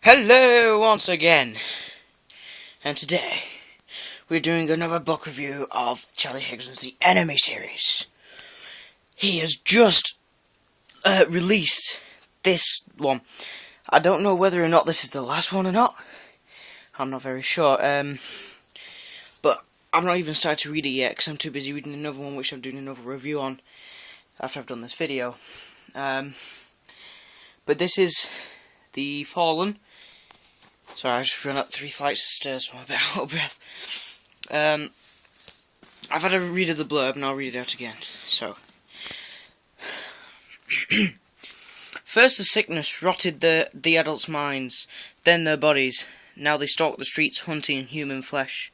Hello once again, and today we're doing another book review of Charlie Higson's The Enemy series. He has just released this one. I don't know whether or not this is the last one or not. I'm not very sure, but I've not even started to read it yet because I'm too busy reading another one which I'm doing another review on after I've done this video. But this is The Fallen. Sorry, I just ran up 3 flights of stairs, so I'm a bit out of breath. I've had a read of the blurb, and I'll read it out again. So, first the sickness rotted the adults' minds, then their bodies. Now they stalk the streets hunting human flesh.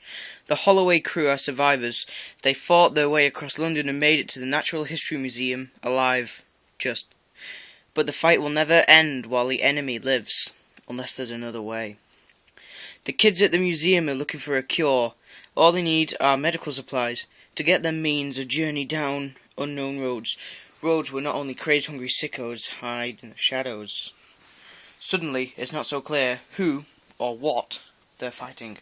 The Holloway crew are survivors. They fought their way across London and made it to the Natural History Museum, alive. But the fight will never end while the enemy lives, unless there's another way. The kids at the museum are looking for a cure. All they need are medical supplies. To get them means a journey down unknown roads. Roads where not only crazed-hungry sickos hide in the shadows. Suddenly, it's not so clear who or what they're fighting.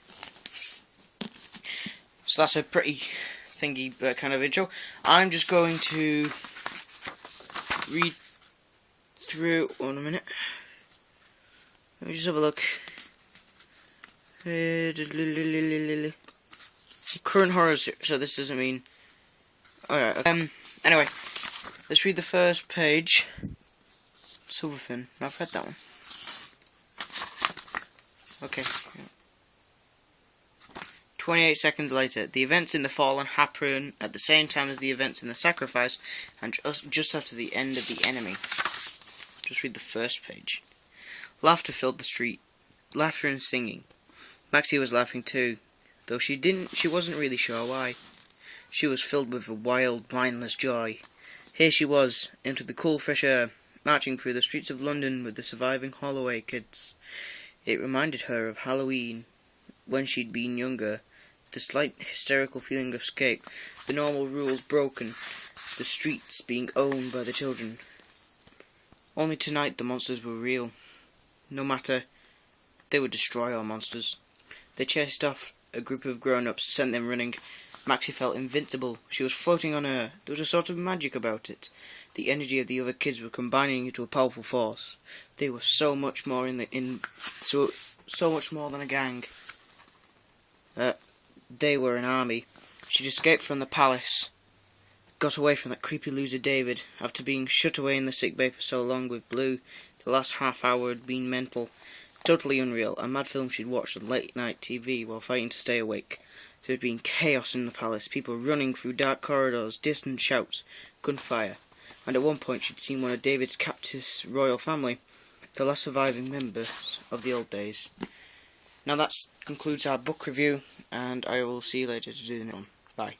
So that's a pretty thingy kind of intro. I'm just going to read through. One minute. Let me just have a look. Current horrors. So this doesn't mean. Alright. Anyway, let's read the first page. Silverfin. I've read that one. Okay. 28 seconds later, the events in The Fallen happen at the same time as the events in The Sacrifice, and just after the end of The Enemy. Just read the first page. Laughter filled the street. Laughter and singing. Maxie was laughing too, though she wasn't really sure why. She was filled with a wild, mindless joy. Here she was, into the cool, fresh air, marching through the streets of London with the surviving Holloway kids. It reminded her of Halloween, when she'd been younger. The slight hysterical feeling of escape, the normal rules broken, the streets being owned by the children. Only tonight the monsters were real. No matter, they would destroy all monsters. They chased off a group of grown-ups, sent them running. Maxie felt invincible. She was floating on air. There was a sort of magic about it. The energy of the other kids were combining into a powerful force. They were so much more so much more than a gang. They were an army. She'd escaped from the palace, got away from that creepy loser David. After being shut away in the sickbay for so long with Blue, the last half hour had been mental. Totally unreal, a mad film she'd watched on late-night TV while fighting to stay awake. There had been chaos in the palace, people running through dark corridors, distant shouts, gunfire, and at one point she'd seen one of David's captive royal family, the last surviving members of the old days. Now that concludes our book review, and I will see you later to do the next one. Bye.